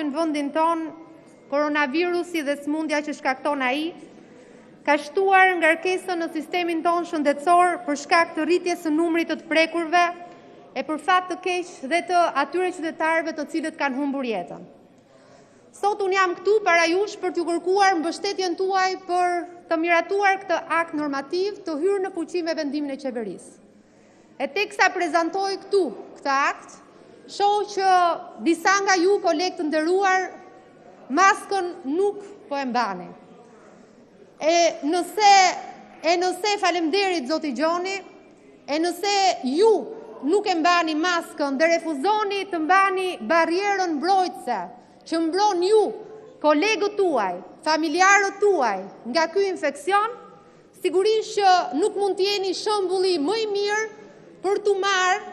në vendin ton, koronavirusi dhe sëmundja që shkakton ai, ka shtuar ngarkesën në sistemin ton shëndetësor për shkak të rritjes së numrit të prekurve e për fat të keq dhe të atyre qytetarëve të cilët kanë humbur jetën. Sot unë jam këtu para jush për t'ju kërkuar mbështetjen tuaj për të miratuar këtë akt normativ të hyrë në fuqi me vendimin e qeverisë. E teksa prezantoj këtu këtë akt, shoh që disa nga ju kolegë të nderuar maskën nuk po e mbani. E nëse faleminderit zoti Gjoni, e nëse ju nuk e mbani maskën dhe refuzoni të mbani barrierën mbrojtëse që mbron ju, kolegët tuaj, familjarët tuaj nga ky infeksion, sigurisht që nuk mund të jeni shembulli më i mirë për t'u marrë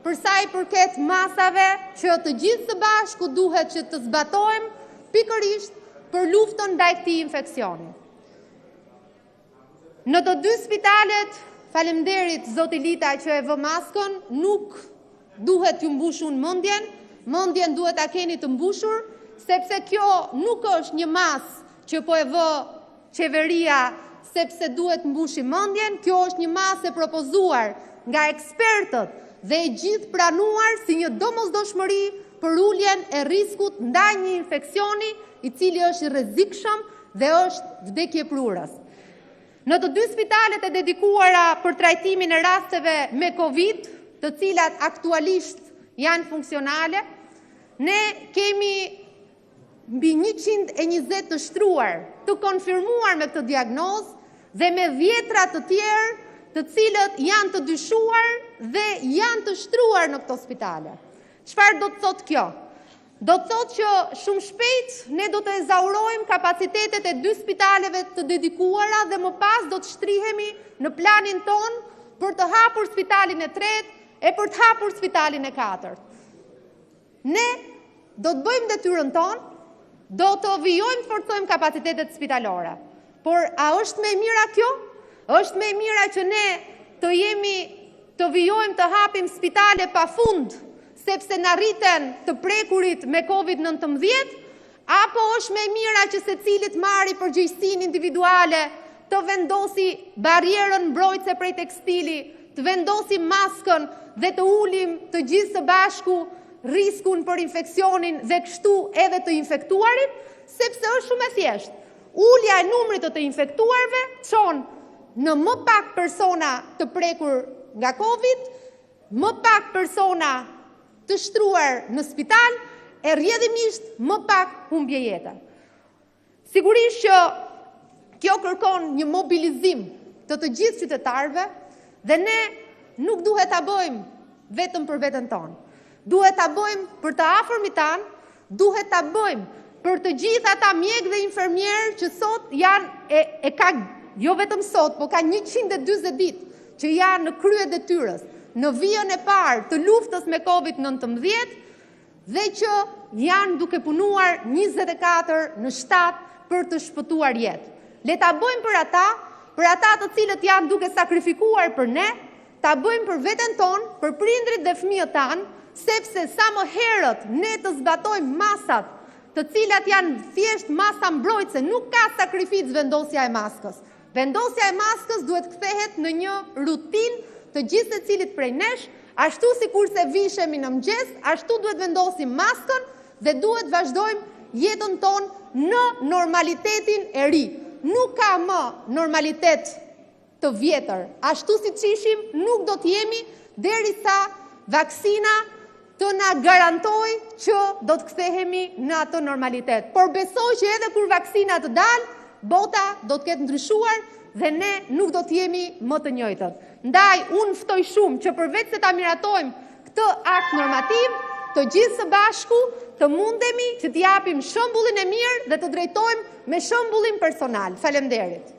për sa i përket masave që të gjithë së bashku duhet që të zbatojmë pikërisht për luftën ndaj këtij infeksioni. Në të dy spitalet, faleminderit zoti Lita që e vë maskën, nuk duhet ju mbushun mendjen duhet ta keni të mbushur, sepse kjo nuk është një masë që po e vë qeveria sepse duhet mbushi mendjen, kjo është një masë e propozuar nga ekspertët dhe e gjithë pranuar si një domosdoshmëri për uljen e riskut ndaj një infeksioni i cili është i rrezikshëm dhe është vdekje prurës. Në të dy spitalet e dedikuara për trajtimin e rasteve me Covid, të cilat aktualisht janë funksionale, ne kemi mbi 120 të shtruar, të konfirmuar me këtë diagnozë dhe me dhjetra të tjerë të cilët janë të dyshuar dhe janë të shtruar në këto spitale. Çfarë do të thotë kjo? Do të thotë që shumë shpejt ne do të ezaurojmë kapacitetet e dy spitaleve të dedikuara dhe më pas do të shtrihemi në planin ton për të hapur spitalin e tretë e për të hapur spitalin e katërt. Ne do të bëjmë detyrën ton, do të vijojmë të forcojmë kapacitetet spitalore. Por a është më e mira kjo? Është më e mira që ne të vijojmë të hapim spitale pafund sepse na rriten të prekurit me Covid-19, apo është më e mira që secilit marri përgjegjësinë individuale të vendosi barrierën mbrojtëse prej tekstili, të vendosi maskën dhe të ulim të gjithë së bashku riskun për infeksionin dhe kështu edhe të infektuarit, sepse është shumë e thjeshtë. Ulja e numrit të infektuarve çon në më pak persona të prekur nga Covid, më pak persona të shtruar në spital, e rrjedhimisht më pak humbje jete. Sigurisht që kjo kërkon një mobilizim të gjithë qytetarëve dhe ne nuk duhet ta bëjmë vetëm për veten tonë. Duhet ta bëjmë për të afërmit tan, duhet ta bëjmë për të gjithë ata mjek dhe infermier që sot janë jo vetëm sot, po ka 140 ditë që janë në krye detyrës, në vijën e parë të luftës me Covid-19 dhe që janë duke punuar 24/7 për të shpëtuar jetë. Le ta bëjmë për ata të cilët janë duke sakrifikuar për ne, ta bëjmë për veten tonë, për prindrit dhe fëmijët tanë, sepse sa më herët ne të zbatojmë masat, të cilat janë thjesht masa mbrojtëse, nuk ka sakrificë vendosja e maskës. Vendosja e maskës duhet kthehet në një rutinë të gjithë secilit prej nesh, ashtu sikurse vishemi në mëngjes, ashtu duhet vendosim maskën dhe duhet vazhdojmë jetën tonë në normalitetin e ri. Nuk ka më normalitet të vjetër. Ashtu siç ishim, nuk do të jemi derisa vaksina të na garantoj që do të kthehemi në atë normalitet. Por besoj që edhe kur vaksina të dalë, bota do të ketë ndryshuar dhe ne nuk do të jemi më të njëjtët. Ndaj, unë ftoj shumë që përveç se ta miratojmë këtë akt normativ, të gjithë së bashku të mundemi që t'japim shembullin e mirë dhe të drejtojmë me shembullin personal. Faleminderit.